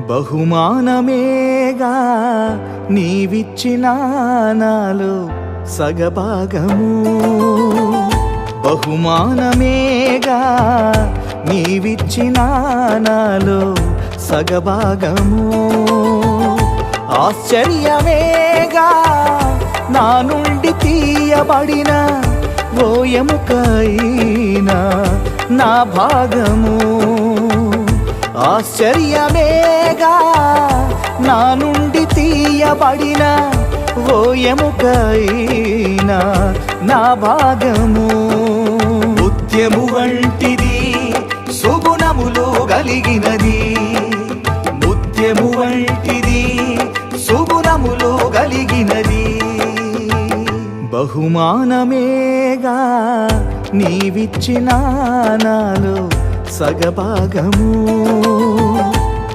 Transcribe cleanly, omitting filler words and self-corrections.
బహుమానమేగా నీవిచ్చిన నాలో సగభాగము, బహుమానమేగా నీవిచ్చిన నాలో సగభాగము, ఆశ్చర్యమేగా నా నుండి తీయబడిన ఓ ఎముకైనా నా భాగము, ఆశ్చర్యమేగా నా నుండి తీయబడిన ఓ ఎముకైనా నా భాగము, ముత్యము వంటిది సుగుణములు కలిగినది, ముత్యము వంటిది సుగుణములు కలిగినది, బహుమానమేగా నీవిచ్చిన నాలో సగభాగము.